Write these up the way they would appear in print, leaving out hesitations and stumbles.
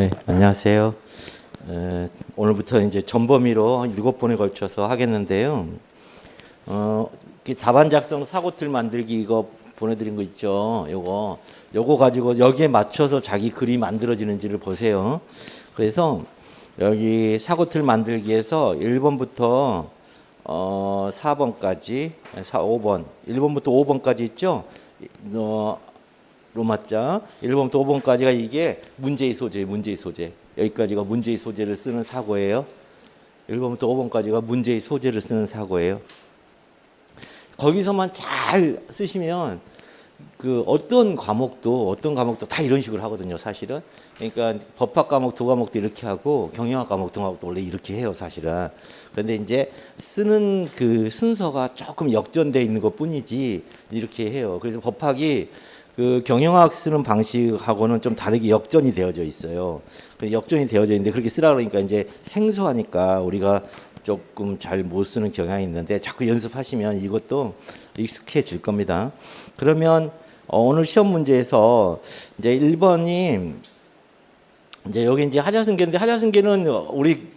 네, 안녕하세요. 오늘부터 이제 전범위로 7번에 걸쳐서 하겠는데요. 답안 작성 사고틀 만들기 이거 보내드린 거 있죠. 요거 가지고 여기에 맞춰서 자기 글이 만들어지는지를 보세요. 그래서 여기 사고틀 만들기에서 1번부터 4번까지, 5번, 1번부터 5번까지 있죠. 로마자 1번부터 5번까지가 이게 문제의 소재예요. 문제의 소재. 여기까지가 문제의 소재를 쓰는 사고예요. 1번부터 5번까지가 문제의 소재를 쓰는 사고예요. 거기서만 잘 쓰시면 그 어떤 과목도 다 이런 식으로 하거든요. 사실은. 그러니까 법학 과목 두 과목도 이렇게 하고 경영학 과목 두 과목도 원래 이렇게 해요. 사실은. 그런데 이제 쓰는 그 순서가 조금 역전돼 있는 것뿐이지 이렇게 해요. 그래서 법학이 그 경영학 쓰는 방식하고는 좀 다르게 역전이 되어져 있어요. 역전이 되어져 있는데 그렇게 쓰라 그러니까 이제 생소하니까 우리가 조금 잘 못 쓰는 경향이 있는데 자꾸 연습하시면 이것도 익숙해질 겁니다. 그러면 오늘 시험 문제에서 이제 1번이 이제 여기 이제 하자승계인데 하자승계는 우리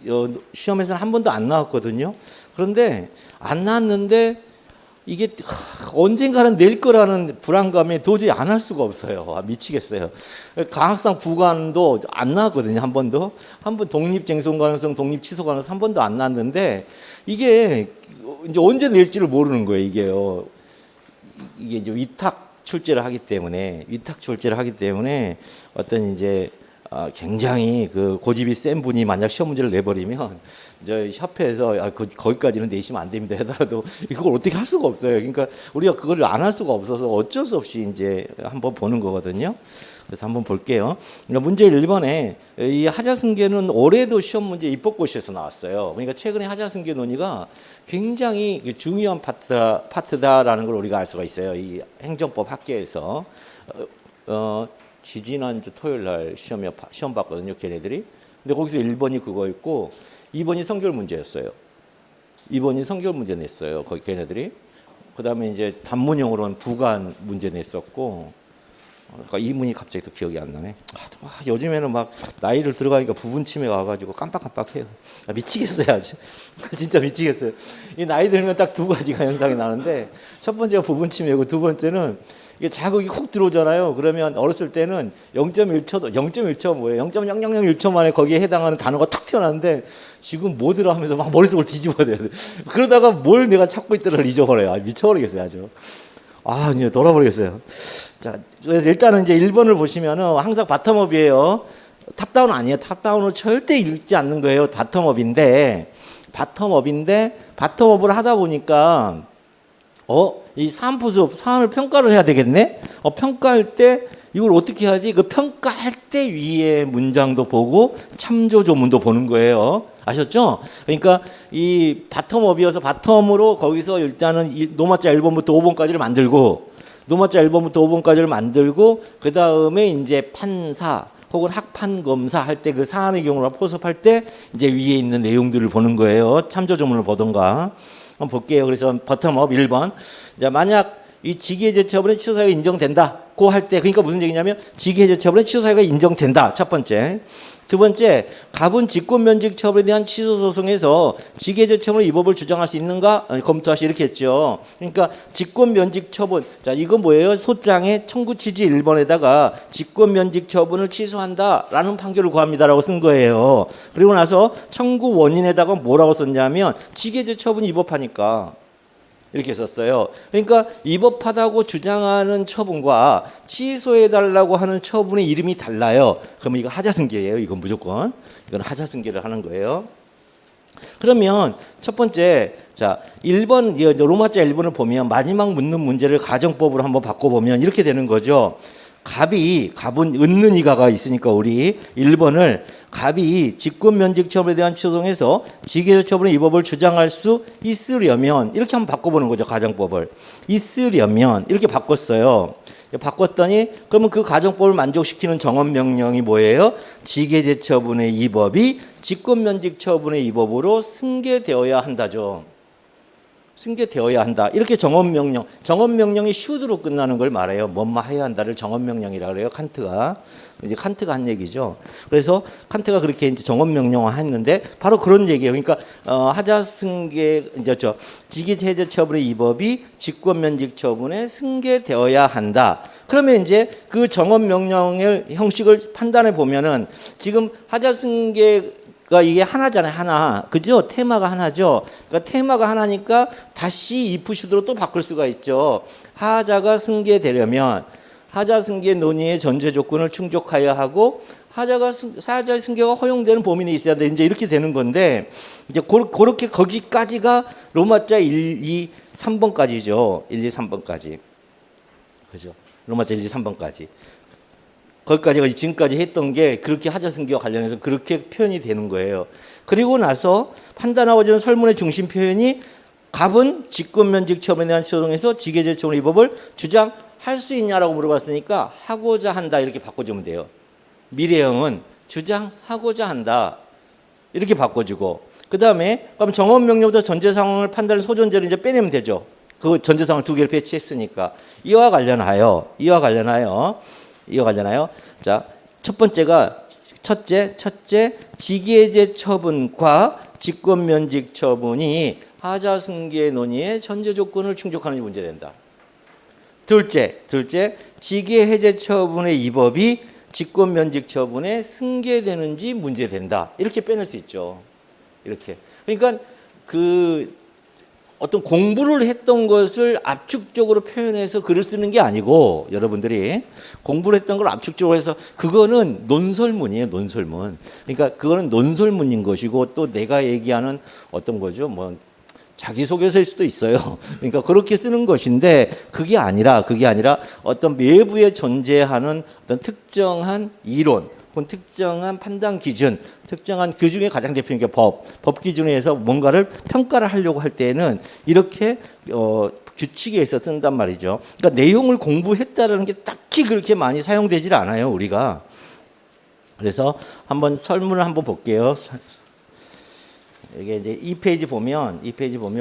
시험에서는 한 번도 안 나왔거든요. 그런데 안 나왔는데 이게 언젠가는 낼 거라는 불안감에 도저히 안 할 수가 없어요. 미치겠어요. 강학상 부관도 안 나왔거든요. 한 번도. 한 번 독립 쟁송 가능성, 독립 취소 가능성 한 번도 안 나왔는데 이게 이제 언제 낼지를 모르는 거예요. 이게요. 이게 이제 위탁 출제를 하기 때문에 어떤 이제 굉장히 그 고집이 센 분이 만약 시험 문제를 내버리면 이제 협회에서 거기까지는 내시면 안 됩니다 하더라도 이걸 어떻게 할 수가 없어요. 그러니까 우리가 그걸 안 할 수가 없어서 어쩔 수 없이 이제 한번 보는 거거든요. 그래서 한번 볼게요. 그러니까 문제 1번에 이 하자승계는 올해도 시험 문제 입법고시에서 나왔어요. 그러니까 최근에 하자승계 논의가 굉장히 중요한 파트다라는 걸 우리가 알 수가 있어요. 이 행정법 학계에서 지지난주 토요일 날 시험 봤거든요, 걔네들이. 근데 거기서 1번이 그거였고 2번이 성결 문제였어요. 2번이 성결 문제 냈어요, 거기 걔네들이. 그다음에 이제 단문형으로는 부관 문제 냈었고, 그러니까 이문이 갑자기 또 기억이 안 나네. 요즘에는 막 나이를 들어가니까 부분 치매가 와가지고 깜빡깜빡해요. 미치겠어요, 아주. 진짜 미치겠어요. 이 나이 들면 딱 두 가지가 현상이 나는데 첫 번째가 부분 치매고 두 번째는 이게 자극이 훅 들어오잖아요. 그러면 어렸을 때는 0.1초 뭐예요? 0.0001초 만에 거기에 해당하는 단어가 탁 튀어나오는데 지금 뭐더라 하면서 막 머릿속을 뒤집어야 돼요. 그러다가 뭘 내가 찾고 있더라를 잊어버려요. 미쳐버리겠어요, 아주. 이제 돌아버리겠어요. 자, 그래서 일단은 이제 1번을 보시면은 항상 바텀업이에요. 탑다운 아니에요. 탑다운을 절대 읽지 않는 거예요. 바텀업인데 바텀업을 하다 보니까 이 사안을 평가를 해야 되겠네? 평가할 때 이걸 어떻게 하지? 그 평가할 때 위에 문장도 보고 참조 조문도 보는 거예요. 아셨죠? 그러니까 이 바텀업이어서 바텀으로 거기서 일단은 이 노마자 1번부터 5번까지를 만들고 그 다음에 이제 판사 혹은 학판검사 할 때 그 사안의 경우로 포섭할 때 이제 위에 있는 내용들을 보는 거예요. 참조 조문을 보던가. 한번 볼게요. 그래서 버텀업 1번. 자, 만약 이 직위해제처분의 취소사유가 인정된다고 할 때, 그러니까 무슨 얘기냐면 직위해제처분의 취소사유가 인정된다. 첫 번째. 두 번째, 가분 직권면직 처분에 대한 취소 소송에서 직위해제처분의 위법을 주장할 수 있는가 검토하시 이렇게 했죠. 그러니까 직권면직 처분. 자, 이건 뭐예요? 소장의 청구 취지 1번에다가 직권면직 처분을 취소한다라는 판결을 구합니다라고 쓴 거예요. 그리고 나서 청구 원인에다가 뭐라고 썼냐면 직위해제처분이 위법하니까 이렇게 썼어요. 그러니까 위법하다고 주장하는 처분과 취소해달라고 하는 처분의 이름이 달라요. 그러면 이거 하자승계예요. 이건 무조건. 이건 하자승계를 하는 거예요. 그러면 첫 번째, 자, 1번, 로마자 1번을 보면 마지막 묻는 문제를 가정법으로 한번 바꿔보면 이렇게 되는 거죠. 갑은 은는 이가가 있으니까 우리 1번을 갑이 직권면직 처분에 대한 취소송에서 직위해제 처분의 위법을 주장할 수 있으려면 이렇게 한번 바꿔보는 거죠. 가정법을 있으려면 이렇게 바꿨어요. 바꿨더니 그러면 그 가정법을 만족시키는 정언명령이 뭐예요? 직위해제 처분의 위법이 직권면직 처분의 위법으로 승계되어야 한다죠. 승계되어야 한다. 이렇게 정언명령이 should로 끝나는 걸 말해요. 뭐뭐 해야 한다를 정언명령이라고 그래요. 칸트가. 이제 칸트가 한 얘기죠. 그래서 칸트가 그렇게 이제 정언명령을 했는데 바로 그런 얘기예요. 그러니까 하자승계 이제 직위해제 처분의 이 법이 직권면직 처분에 승계되어야 한다. 그러면 이제 그 정언명령의 형식을 판단해 보면은 지금 하자승계가 이게 하나잖아요, 하나. 그죠? 테마가 하나죠. 그러니까 테마가 하나니까 다시 if should로 또 바꿀 수가 있죠. 하자가 승계되려면 하자 승계 논의의 전제 조건을 충족하여야 하고 사자의 승계가 허용되는 범위는 있어야 돼. 이제 이렇게 되는 건데 이제 그렇게 거기까지가 로마자 1, 2, 3번까지죠. 1, 2, 3번까지. 그죠? 로마자 1, 2, 3번까지. 거기까지가 지금까지 했던 게 그렇게 하자 승계와 관련해서 그렇게 표현이 되는 거예요. 그리고 나서 판단하고자 하는 설문의 중심 표현이 갑은 직권면직 처분에 대한 소송에서 직계제청의 이 법을 주장할 수 있냐라고 물어봤으니까 하고자 한다 이렇게 바꿔주면 돼요. 미래형은 주장하고자 한다 이렇게 바꿔주고 그 다음에 그럼 정언명령부터 전제 상황을 판단하는 소존재를 이제 빼내면 되죠. 그 전제 상황을 두 개를 배치했으니까 이와 관련하여 자, 첫 번째가 첫째 직계제 처분과 직권면직 처분이 하자 승계 논의의 전제 조건을 충족하는 게 문제된다. 둘째 직계해제 처분의 이 법이 직권면직 처분에 승계되는지 문제된다. 이렇게 빼낼 수 있죠. 이렇게. 그러니까 그 어떤 공부를 했던 것을 압축적으로 표현해서 글을 쓰는 게 아니고 여러분들이 공부를 했던 걸 압축적으로 해서 그거는 논설문이에요. 논설문. 그러니까 그거는 논설문인 것이고 또 내가 얘기하는 어떤 거죠. 뭐 자기소개서일 수도 있어요. 그러니까 그렇게 쓰는 것인데 그게 아니라 어떤 외부에 존재하는 어떤 특정한 이론 혹은 특정한 판단 기준, 특정한 그 중에 가장 대표적인 게 법 기준에 의해서 뭔가를 평가를 하려고 할 때는 이렇게 규칙에 의해서 쓴단 말이죠. 그러니까 내용을 공부했다라는 게 딱히 그렇게 많이 사용되질 않아요, 우리가. 그래서 한번 설문을 한번 볼게요. 이게 이제 이 페이지 보면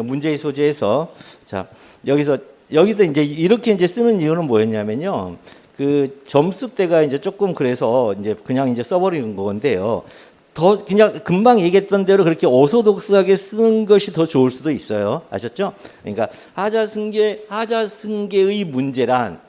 문제의 소재에서 자 여기서 이제 이렇게 이제 쓰는 이유는 뭐였냐면요. 그 점수대가 이제 조금 그래서 이제 그냥 이제 써버리는 건데요. 더 그냥 금방 얘기했던 대로 그렇게 오소독스하게 쓰는 것이 더 좋을 수도 있어요. 아셨죠? 그러니까 하자 승계의 문제란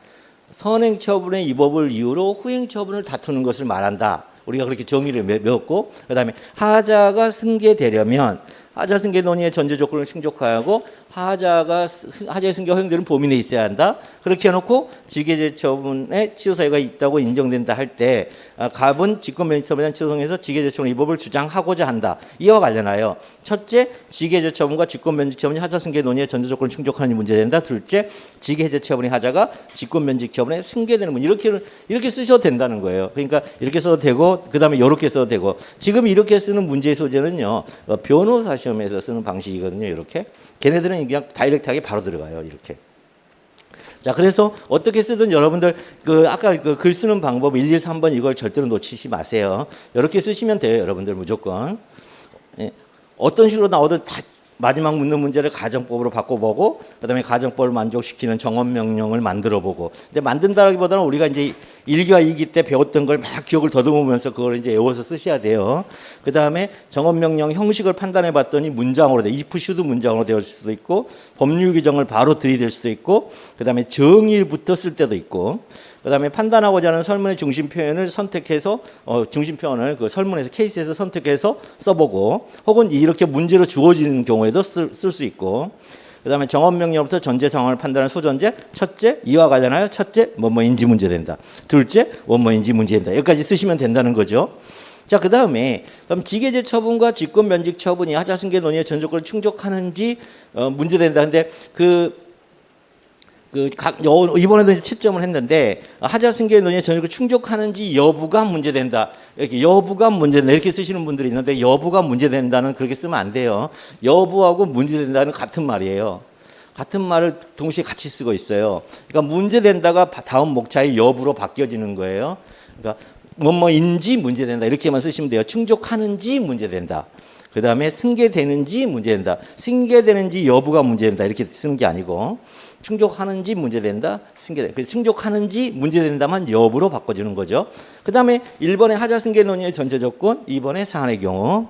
선행 처분의 이 법을 이유로 후행 처분을 다투는 것을 말한다. 우리가 그렇게 정의를 외웠고 그다음에 하자가 승계되려면 하자 승계 논의의 전제 조건을 충족하고 하자의 승계 허용되는 범위 내에 있어야 한다. 그렇게 해놓고 직계제 처분에 치료 사유가 있다고 인정된다 할 때 갑은 직권면직 처분에 대한 소송에서 직계제 처분 이 법을 주장하고자 한다. 이와 관련하여 첫째, 직계제 처분과 직권면직 처분이 하자 승계 논의의 전제 조건을 충족하는 문제된다. 둘째, 직계제 처분이 하자가 직권면직 처분에 승계되는 문제. 이렇게 쓰셔도 된다는 거예요. 그러니까 이렇게 써도 되고 그다음에 이렇게 써도 되고 지금 이렇게 쓰는 문제의 소재는요. 변호사 시험에서 쓰는 방식이거든요. 이렇게. 걔네들은 그냥 다이렉트하게 바로 들어가요. 이렇게. 자, 그래서 어떻게 쓰든 여러분들 아까 그 글 쓰는 방법 1, 2, 3번 이걸 절대로 놓치지 마세요. 이렇게 쓰시면 돼요. 여러분들 무조건. 예. 어떤 식으로 나오든 다 마지막 묻는 문제를 가정법으로 바꿔보고 그다음에 가정법을 만족시키는 정언명령을 만들어보고 근데 만든다기보다는 우리가 이제 1기와 2기 때 배웠던 걸 막 기억을 더듬으면서 그걸 이제 외워서 쓰셔야 돼요. 그다음에 정언명령 형식을 판단해봤더니 문장으로 if should 문장으로 되어 있을 수도 있고 법률 규정을 바로 들이댈 수도 있고 그다음에 정의부터 쓸 때도 있고 그다음에 판단하고자 하는 설문의 중심 표현을 선택해서 중심 표현을 그 설문에서 케이스에서 선택해서 써보고 혹은 이렇게 문제로 주어지는 경우에도 쓸 수 있고 그다음에 정언명령부터 전제 상황을 판단하는 소전제 첫째 이와 관련하여 첫째 뭐뭐인지 문제된다. 둘째 뭐뭐인지 문제된다. 여기까지 쓰시면 된다는 거죠. 자, 그다음에 그럼 직계제 처분과 직권면직 처분이 하자승계 논의의 전 조건을 충족하는지 문제된다. 근데 이번에도 이제 채점을 했는데 하자승계 논의의 전역을 충족하는지 여부가 문제된다. 이렇게 여부가 문제된다 이렇게 쓰시는 분들이 있는데 여부가 문제된다는 그렇게 쓰면 안 돼요. 여부하고 문제된다는 같은 말이에요. 같은 말을 동시에 같이 쓰고 있어요. 그러니까 문제된다가 다음 목차의 여부로 바뀌어지는 거예요. 그러니까 뭐뭐인지 문제된다 이렇게만 쓰시면 돼요. 충족하는지 문제된다. 그 다음에 승계되는지 문제된다. 승계되는지 여부가 문제된다. 이렇게 쓰는 게 아니고 충족하는지 문제된다. 그래서 충족하는지 문제된다만 여부로 바꿔주는 거죠. 그 다음에 1번에 하자승계 논의의 전제 조건, 2번에 사안의 경우.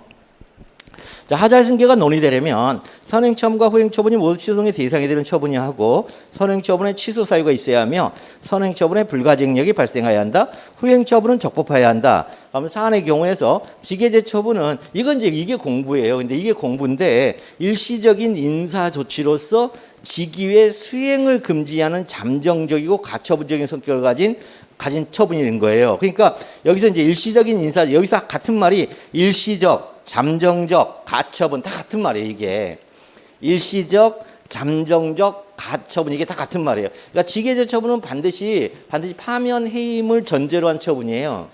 자, 하자승계가 논의되려면 선행처분과 후행처분이 모두 취소의 대상이 되는 처분이 하고 선행처분에 취소 사유가 있어야 하며 선행처분에 불가증력이 발생해야 한다. 후행처분은 적법해야 한다. 그러면 사안의 경우에서 직계제 처분은 이건 이제 이게 공부예요. 근데 이게 공부인데 일시적인 인사 조치로서 직위의 수행을 금지하는 잠정적이고 가처분적인 성격을 가진 처분이 된 거예요. 그러니까 여기서 이제 일시적인 인사, 여기서 같은 말이 일시적, 잠정적, 가처분 다 같은 말이에요. 이게 일시적, 잠정적, 가처분 이게 다 같은 말이에요. 그러니까 직계제 처분은 반드시 파면 해임을 전제로 한 처분이에요.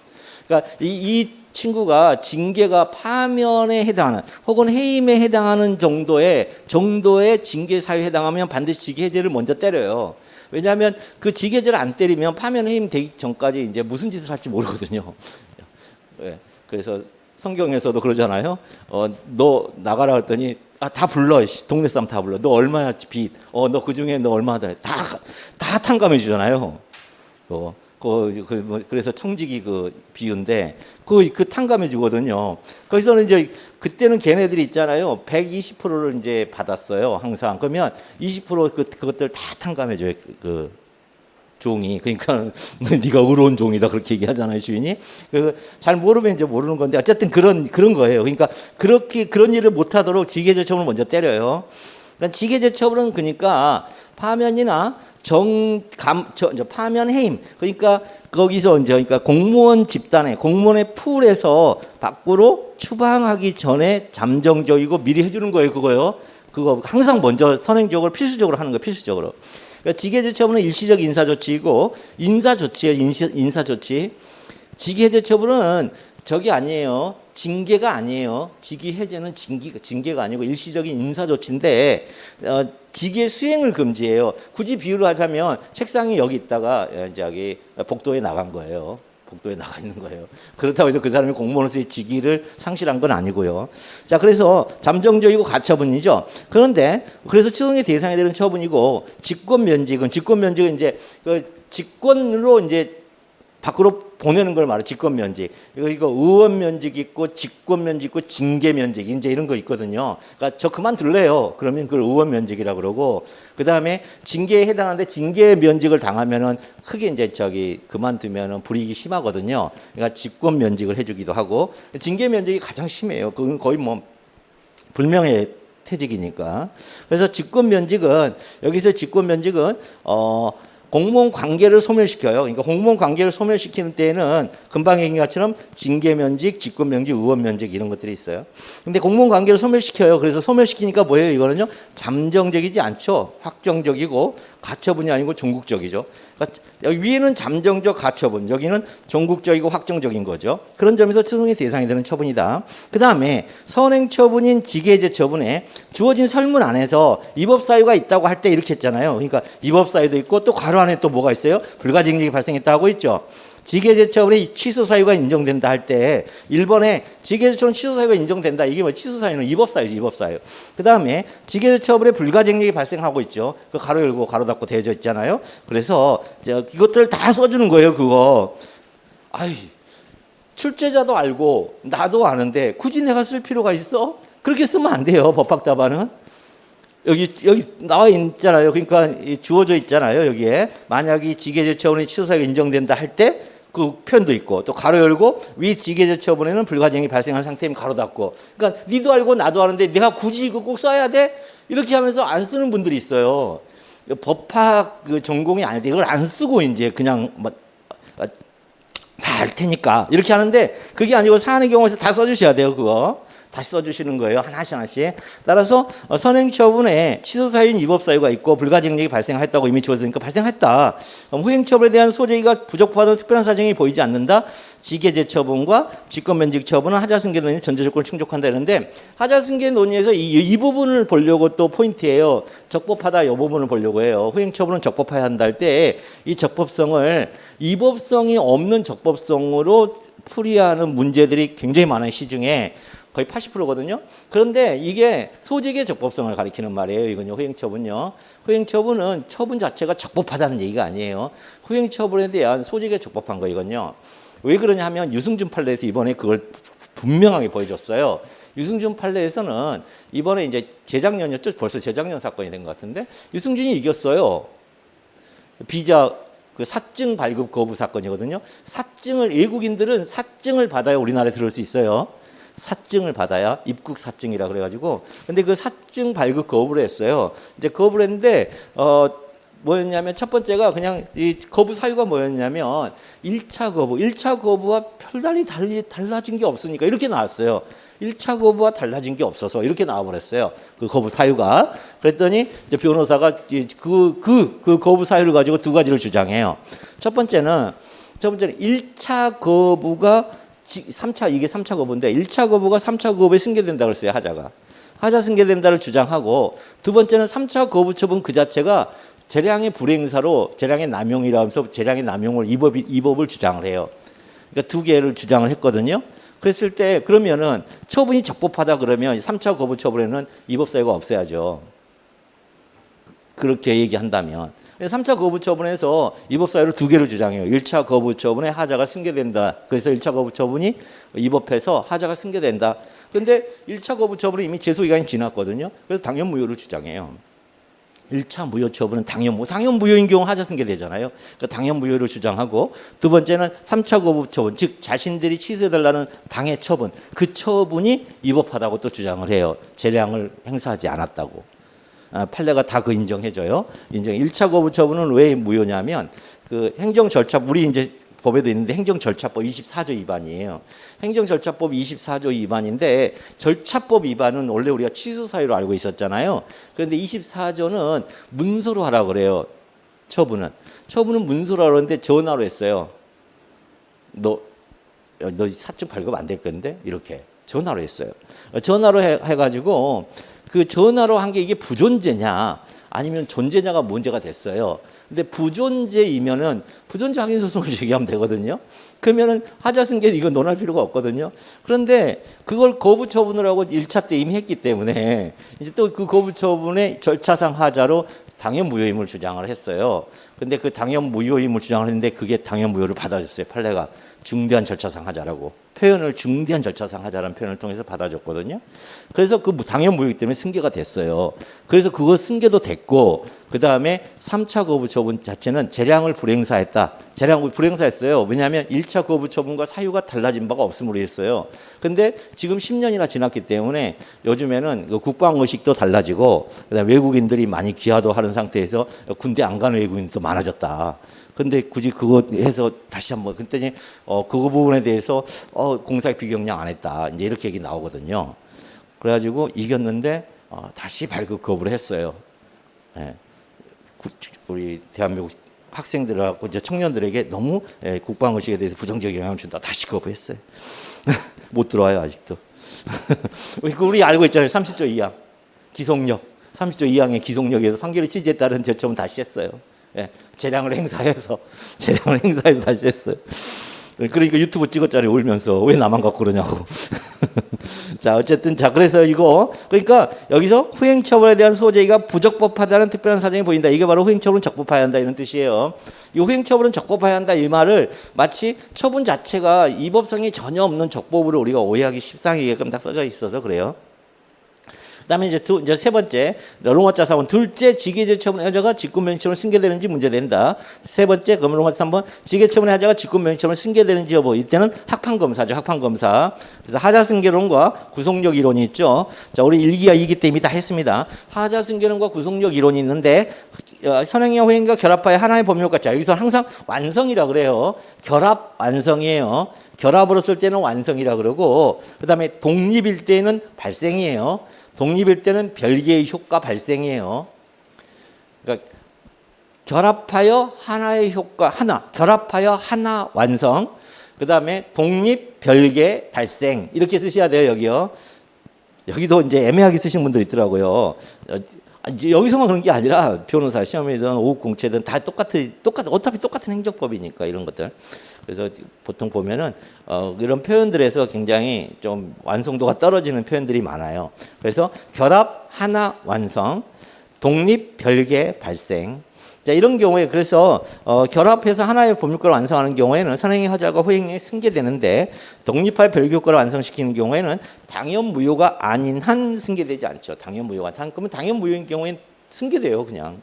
그러니까 이 친구가 징계가 파면에 해당하는 혹은 해임에 해당하는 정도의 징계 사유에 해당하면 반드시 직계제를 먼저 때려요. 왜냐하면 그 직계제를 안 때리면 파면 해임 되기 전까지 이제 무슨 짓을 할지 모르거든요. 네. 그래서 성경에서도 그러잖아요. 너 나가라 했더니 다 불러. 동네 사람 다 불러. 너 얼마나 빚? 너 그중에 너 얼마나 다 탕감해 주잖아요. 그래서 청지기 그 비유인데 그 탕감해 주거든요. 거기서는 이제 그때는 걔네들이 있잖아요. 120%를 이제 받았어요. 항상. 그러면 20% 그것들 다 탕감해 줘요. 그 종이. 그러니까 네가 의로운 종이다 그렇게 얘기하잖아요, 주인이. 잘 모르면 이제 모르는 건데 어쨌든 그런 거예요. 그러니까 그런 일을 못 하도록 직계제 처분을 먼저 때려요. 그러니까 직계제 처분은 그러니까 파면이나 파면 해임. 그러니까 거기서 이제 그러니까 공무원 집단에 공무원의 풀에서 밖으로 추방하기 전에 잠정적이고 미리 해주는 거예요. 그거 항상 먼저 선행적으로 필수적으로 하는 거예요. 필수적으로. 그러니까 직계제 처분은 일시적 인사조치이고 인사조치예요. 인사조치. 직계제 처분은 저기 아니에요. 징계가 아니에요. 직위 해제는 징계가 아니고 일시적인 인사조치인데 직위의 수행을 금지해요. 굳이 비유를 하자면 책상이 여기 있다가 이제 여기 복도에 나간 거예요. 복도에 나가 있는 거예요. 그렇다고 해서 그 사람이 공무원으로서의 직위를 상실한 건 아니고요. 자, 그래서 잠정적이고 가처분이죠. 그런데 그래서 처분의 대상이 되는 처분이고 직권면직은 이제 그 직권으로 이제 밖으로 보내는 걸 말해. 직권면직. 이거 의원면직 있고 직권면직 있고 징계면직 이제 이런 거 있거든요. 그러니까 저 그만둘래요. 그러면 그걸 의원면직이라고 그러고 그다음에 징계에 해당하는데 징계면직을 당하면은 크게 이제 그만두면은 불이익이 심하거든요. 그러니까 직권면직을 해주기도 하고 징계면직이 가장 심해요. 그건 거의 뭐 불명예 퇴직이니까. 그래서 여기서 직권면직은 공무원 관계를 소멸시켜요. 그러니까 공무원 관계를 소멸시키는 때에는 금방 얘기한 것처럼 징계면직, 직권면직, 의원면직 이런 것들이 있어요. 근데 공무원 관계를 소멸시켜요. 그래서 소멸시키니까 뭐예요? 이거는요. 잠정적이지 않죠. 확정적이고 가처분이 아니고 종국적이죠. 그러니까 여기 위에는 잠정적 가처분, 여기는 종국적이고 확정적인 거죠. 그런 점에서 처분의 대상이 되는 처분이다. 그 다음에 선행처분인 직계제 처분에 주어진 설문 안에서 위법사유가 있다고 할 때 이렇게 했잖아요. 그러니까 위법사유도 있고 또 괄호 안에 또 뭐가 있어요? 불가증력이 발생했다 하고 있죠. 직계제 처분의 취소 사유가 인정된다 할 때 1번에 직계제 처분 취소 사유가 인정된다. 이게 뭐 취소 사유는 위법사유죠. 위법사유. 그다음에 직계제 처분의 불가증력이 발생하고 있죠. 그 가로 열고 가로 닫고 되어져 있잖아요. 그래서 이것들을 다 써주는 거예요. 그거. 출제자도 알고 나도 아는데 굳이 내가 쓸 필요가 있어? 그렇게 쓰면 안 돼요. 법학 답안은. 여기 나와 있잖아요. 그러니까 주어져 있잖아요. 여기에 만약 이 직계제 처분의 취소 사유가 인정된다 할 때 그 표현도 있고 또 가로 열고 위 직계제 처분에는 불가증이 발생한 상태면 가로 닫고. 그러니까 니도 알고 나도 아는데 내가 굳이 이거 꼭 써야 돼? 이렇게 하면서 안 쓰는 분들이 있어요. 법학 전공이 아닌데 이걸 안 쓰고 이제 그냥 다 알 테니까 이렇게 하는데 그게 아니고 사안의 경우에서 다 써주셔야 돼요. 그거. 다시 써주시는 거예요. 하나씩. 따라서 선행처분에 취소사유인 위법사유가 있고 불가증력이 발생했다고 이미 주어지니까 발생했다. 후행처분에 대한 소재가 부적법하던 특별한 사정이 보이지 않는다. 직계제 처분과 직권면직 처분은 하자승계 논의 전제조건을 충족한다 이러는데 하자승계 논의에서 이 부분을 보려고 또 포인트예요. 적법하다 이 부분을 보려고 해요. 후행처분은 적법해야 한다 할 때 이 적법성을 위법성이 없는 적법성으로 풀이야 하는 문제들이 굉장히 많아요. 시중에 거의 80%거든요. 그런데 이게 소직의 적법성을 가리키는 말이에요. 이건요. 후행처분요. 후행처분은 처분 자체가 적법하다는 얘기가 아니에요. 후행처분에 대한 소직의 적법한 거 이건요. 왜 그러냐 하면 유승준 판례에서 이번에 그걸 분명하게 보여줬어요. 유승준 판례에서는 이번에 이제 재작년이었죠. 벌써 재작년 사건이 된 것 같은데 유승준이 이겼어요. 비자 그 사증 발급 거부 사건이거든요. 사증을 외국인들은 사증을 받아야 우리나라에 들어올 수 있어요. 사증을 받아야 입국 사증이라 그래가지고 근데 그 사증 발급 거부를 했어요. 이제 거부를 했는데 뭐였냐면 첫 번째가 그냥 이 거부 사유가 뭐였냐면 1차 거부, 1차 거부와 별다르게 달라진 게 없으니까 이렇게 나왔어요. 1차 거부와 달라진 게 없어서 이렇게 나와버렸어요. 그 거부 사유가. 그랬더니 이제 변호사가 그 거부 사유를 가지고 두 가지를 주장해요. 첫 번째는 1차 거부가 3차 이게 3차 거부인데 1차 거부가 3차 거부에 승계된다 그랬어요. 하자 승계된다를 주장하고 두 번째는 3차 거부 처분 그 자체가 재량의 불행사로 재량의 남용이라 하면서 재량의 남용을 이 법을 주장을 해요. 그러니까 두 개를 주장을 했거든요. 그랬을 때 그러면은 처분이 적법하다 그러면 3차 거부 처분에는 이 법 사유가 없어야죠. 그렇게 얘기한다면. 3차 거부 처분에서 이 법 사유를 두 개를 주장해요. 1차 거부 처분에 하자가 승계된다. 그래서 1차 거부 처분이 입법해서 하자가 승계된다. 그런데 1차 거부 처분은 이미 제소 기간이 지났거든요. 그래서 당연 무효를 주장해요. 1차 무효 처분은 당연 무효인 경우 하자 승계되잖아요. 그러니까 당연 무효를 주장하고 두 번째는 3차 거부 처분, 즉 자신들이 취소해달라는 당의 처분, 그 처분이 위법하다고 또 주장을 해요. 재량을 행사하지 않았다고. 판례가 다 그 인정해줘요. 1차 거부 처분은 왜 무효냐면 그 행정 절차 우리 이제 법에도 있는데 행정절차법 24조 위반이에요. 행정절차법 24조 위반인데 절차법 위반은 원래 우리가 취소 사유로 알고 있었잖아요. 그런데 24조는 문서로 하라고 그래요. 처분은 문서로 하라는데 전화로 했어요. 너 사증 발급 안 될 건데 이렇게 전화로 했어요. 전화로 해가지고 그 전화로 한 게 이게 부존재냐 아니면 존재냐가 문제가 됐어요. 근데 부존재이면은 부존재 확인 소송을 제기하면 되거든요. 그러면은 하자 승계 이거 논할 필요가 없거든요. 그런데 그걸 거부 처분을 하고 1차 때 이미 했기 때문에 이제 또 그 거부 처분의 절차상 하자로 당연 무효임을 주장을 했어요. 근데 그 당연 무효임을 주장을 했는데 그게 당연 무효를 받아줬어요. 판례가 중대한 절차상 하자라고 표현을 중대한 절차상 하자라는 표현을 통해서 받아줬거든요. 그래서 그 당연 무효이기 때문에 승계가 됐어요. 그래서 그거 승계도 됐고 그 다음에 3차 거부 처분 자체는 재량을 불행사했다. 재량을 불행사했어요. 왜냐하면 1차 거부 처분과 사유가 달라진 바가 없음으로 했어요. 근데 지금 10년이나 지났기 때문에 요즘에는 그 국방의식도 달라지고 그다음에 외국인들이 많이 귀화도 하는 상태에서 군대 안 가는 외국인도 많아졌다. 근데 굳이 그거 해서 다시 한번 그랬더니 그거 부분에 대해서 공사 비경량 안 했다. 이제 이렇게 얘기 나오거든요. 그래가지고 이겼는데 다시 발급 거부를 했어요. 예. 우리 대한민국 학생들하고 이제 청년들에게 너무 국방의식에 대해서 부정적 영향을 준다. 다시 거부했어요. 못 들어와요 아직도. 우리 알고 있잖아요. 30조 2항 기속력. 30조 2항의 기속력에서 판결이 취지에 따른 제청은 다시 했어요. 예, 재량을 행사해서 다시 했어요. 그러니까 유튜브 찍었잖아요. 울면서 왜 나만 갖고 그러냐고. 자 어쨌든 그래서 이거 그러니까 여기서 후행처분에 대한 소재가 부적법하다는 특별한 사정이 보인다. 이게 바로 후행처분은 적법해야 한다 이런 뜻이에요. 이 후행처분은 적법해야 한다 이 말을 마치 처분 자체가 이법성이 전혀 없는 적법으로 우리가 오해하기 십상이게끔 다 써져 있어서 그래요. 그다음에 이제 세 번째 로마자 4번 둘째 직위제 처분 하자가 직권명령처럼 승계되는지 문제된다. 세 번째 그러면 로마자 3번 직위 처분의 하자가 직권명령처럼 승계되는지 여부. 이때는 학판검사죠. 학판검사. 그래서 하자승계론과 구속력 이론이 있죠. 자 우리 1기와 2기 때 이미 다 했습니다. 하자승계론과 구속력 이론이 있는데 선행과 후행과 결합하여 하나의 법률과 자 여기서 항상 완성이라 그래요. 결합 완성이에요. 결합으로 쓸 때는 완성이라 그러고 그다음에 독립일 때는 발생이에요. 독립일 때는 별개의 효과 발생이에요. 그러니까 결합하여 하나의 효과 결합하여 하나 완성. 그다음에 독립 별개 발생 이렇게 쓰셔야 돼요 여기요. 여기도 이제 애매하게 쓰신 분들 있더라고요. 이제 여기서만 그런 게 아니라 변호사 시험이든 오후 공채든 다 어차피 똑같은 행정법이니까 이런 것들. 그래서 보통 보면은 이런 표현들에서 굉장히 좀 완성도가 떨어지는 표현들이 많아요. 그래서 결합 하나 완성, 독립 별개 발생. 자, 이런 경우에 그래서 결합해서 하나의 법률과를 완성하는 경우에는 선행의 하자가 후행이 승계되는데 독립할 별개효과를 완성시키는 경우에는 당연 무효가 아닌 한 승계되지 않죠. 당연 무효가 그러면 당연 무효인 경우에는 승계돼요, 그냥.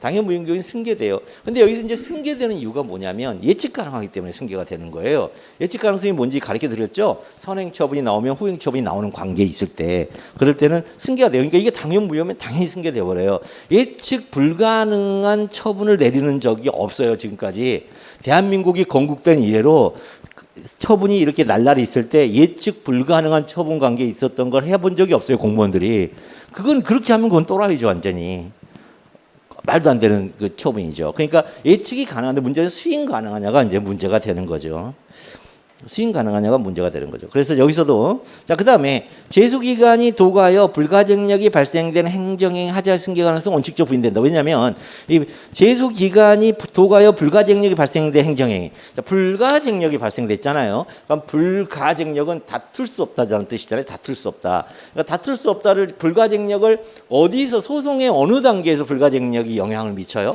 당연 무효인 경우에는 승계돼요. 근데 여기서 이제 승계되는 이유가 뭐냐면 예측 가능하기 때문에 승계가 되는 거예요. 예측 가능성이 뭔지 가르쳐 드렸죠. 선행 처분이 나오면 후행 처분이 나오는 관계에 있을 때 그럴 때는 승계가 돼요. 그러니까 이게 당연 무효면 당연히 승계돼 버려요. 예측 불가능한 처분을 내리는 적이 없어요, 지금까지. 대한민국이 건국된 이래로 처분이 이렇게 날라리 있을 때 예측 불가능한 처분 관계에 있었던 걸 해본 적이 없어요, 공무원들이. 그건 그렇게 하면 그건 또라이죠, 완전히. 말도 안 되는 그 처분이죠. 그러니까 예측이 가능한데 문제는 수행 가능하냐가 이제 문제가 되는 거죠. 수행 가능하냐가 문제가 되는 거죠. 그래서 여기서도 자, 그다음에 제소 기간이 도가하여 불가증력이 발생된 행정행위 하자 승계 가능성 원칙적으로 부인된다. 왜냐하면 이 제소 기간이 도가하여 불가증력이 발생된 행정행위. 자, 불가증력이 발생됐잖아요. 그럼 불가증력은 다툴 수 없다는 뜻이잖아요. 다툴 수 없다. 그러니까 다툴 수 없다를 불가증력을 어디서 소송의 어느 단계에서 불가증력이 영향을 미쳐요?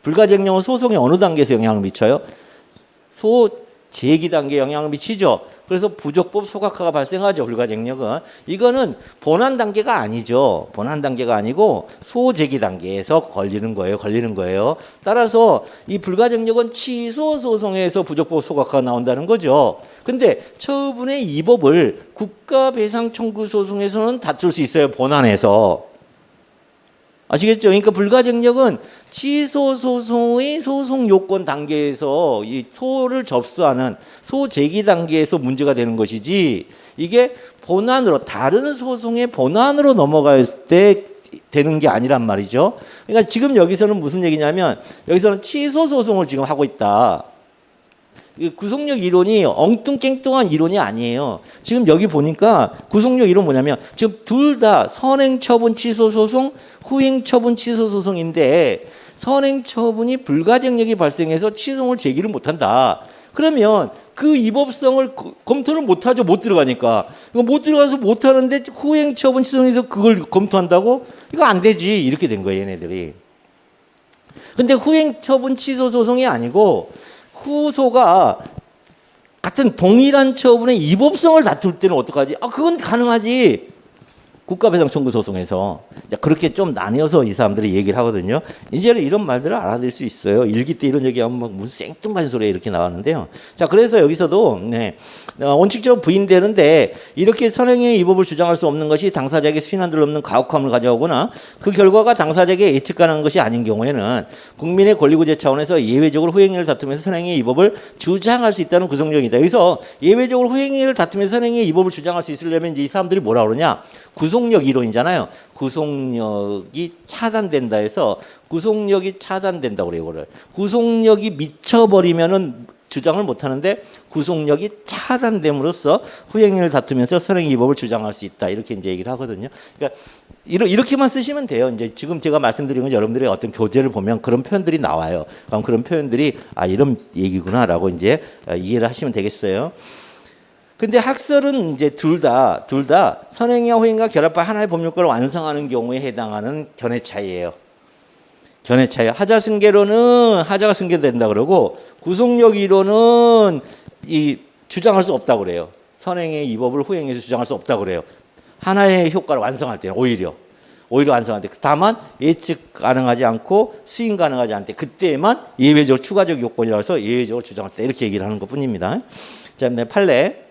불가증력은 소송의 어느 단계에서 영향을 미쳐요? 제기 단계에 영향을 미치죠. 그래서 부족법 소각화가 발생하죠. 불가증력은. 이거는 본안 단계가 아니죠. 본안 단계가 아니고 소제기 단계에서 걸리는 거예요. 따라서 이 불가증력은 취소 소송에서 부족법 소각화가 나온다는 거죠. 근데 처분의 이 법을 국가배상 청구 소송에서는 다툴 수 있어요. 본안에서. 아시겠죠? 그러니까 불가증력은 취소 소송의 소송 요건 단계에서 이 소를 접수하는 소 제기 단계에서 문제가 되는 것이지 이게 본안으로 다른 소송의 본안으로 넘어갈 때 되는 게 아니란 말이죠. 그러니까 지금 여기서는 무슨 얘기냐면 여기서는 취소 소송을 지금 하고 있다. 구속력 이론이 엉뚱깽뚱한 이론이 아니에요. 지금 여기 보니까 구속력 이론 뭐냐면 지금 둘 다 선행처분 취소소송, 후행처분 취소소송인데 선행처분이 불가증력이 발생해서 취소를 제기를 못한다. 그러면 그 위법성을 검토를 못하죠. 못 들어가니까. 못 들어가서 못하는데 후행처분 취소해서 그걸 검토한다고? 이거 안 되지. 이렇게 된 거예요, 얘네들이. 근데 후행처분 취소소송이 아니고 후소가 같은 동일한 처분의 위법성을 다툴 때는 어떡하지? 그건 가능하지. 국가배상 청구 소송에서 그렇게 좀 나뉘어서 이 사람들이 얘기를 하거든요. 이제는 이런 말들을 알아들 수 있어요. 일기 때 이런 얘기하면 막 무슨 생뚱맞은 소리가 이렇게 나왔는데요. 자, 그래서 여기서도 원칙적으로 부인되는데 이렇게 선행의 위법을 주장할 수 없는 것이 당사자에게 수인한들 없는 가혹함을 가져오거나 그 결과가 당사자에게 예측 가능한 것이 아닌 경우에는 국민의 권리구제 차원에서 예외적으로 후행위를 다투면서 선행의 위법을 주장할 수 있다는 구속력이다. 여기서 예외적으로 후행위를 다투면서 선행의 위법을 주장할 수 있으려면 이제 이 사람들이 뭐라 그러냐? 구속력 이론이잖아요. 구속력이 차단된다 해서 구속력이 차단된다고 그래요. 이거를. 구속력이 미쳐버리면은 주장을 못하는데 구속력이 차단됨으로써 후행위를 다투면서 선행 위법을 주장할 수 있다. 이렇게 이제 얘기를 하거든요. 그러니까 이렇게만 쓰시면 돼요. 이제 지금 제가 말씀드린 건 여러분들의 어떤 교재를 보면 그런 표현들이 나와요. 그럼 그런 표현들이 이런 얘기구나라고 이제 이해를 하시면 되겠어요. 근데 학설은 이제 둘 다 선행과 후행과 결합한 하나의 법률과를 완성하는 경우에 해당하는 견해 차이예요. 견해 차이. 하자 승계로는 하자가 승계된다 그러고 구속력 이론은 이 주장할 수 없다고 그래요. 선행의 위법을 후행해서 주장할 수 없다고 그래요. 하나의 효과를 완성할 때는 오히려 완성할 때. 다만 예측 가능하지 않고 수행 가능하지 않을 때 그때만 예외적 추가적 요건이라서 예외적으로 주장할 때 이렇게 얘기를 하는 것뿐입니다. 자, 판례.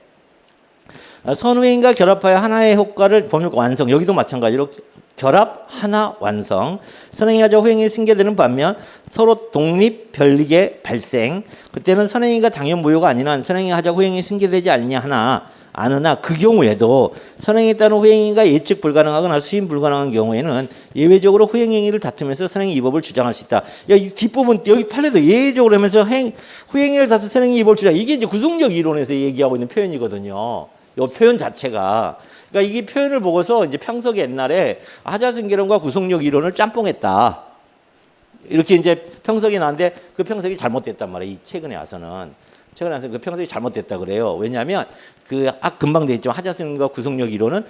선후행과 결합하여 하나의 효과를 법률과 완성. 여기도 마찬가지로 결합 하나 완성. 선행위가 후행이 승계되는 반면 서로 독립 별개 발생. 그때는 선행위가 당연 무효가 아닌 한 선행위 하자 후행이 승계되지 않느냐 않으나 그 경우에도 선행에 따른 후행위가 예측 불가능하거나 수임 불가능한 경우에는 예외적으로 후행행위를 다투면서 선행위 위법을 주장할 수 있다. 이 뒷부분 여기 판례도 예외적으로 하면서 후행위를 다투 선행위 위법을 주장. 이게 이제 구속력 이론에서 얘기하고 있는 표현이거든요. 요 표현 자체가. 그러니까 이 표현을 보고서 이제 평석이 옛날에 하자승계론과 구속력 이론을 짬뽕했다. 이렇게 이제 평석이 나는데 그 평석이 잘못됐단 말이에요. 이 최근에 와서는. 최근에 와서 그 평석이 잘못됐다 그래요. 왜냐하면 그 금방 돼 있지만 하자승계론과 구속력 이론은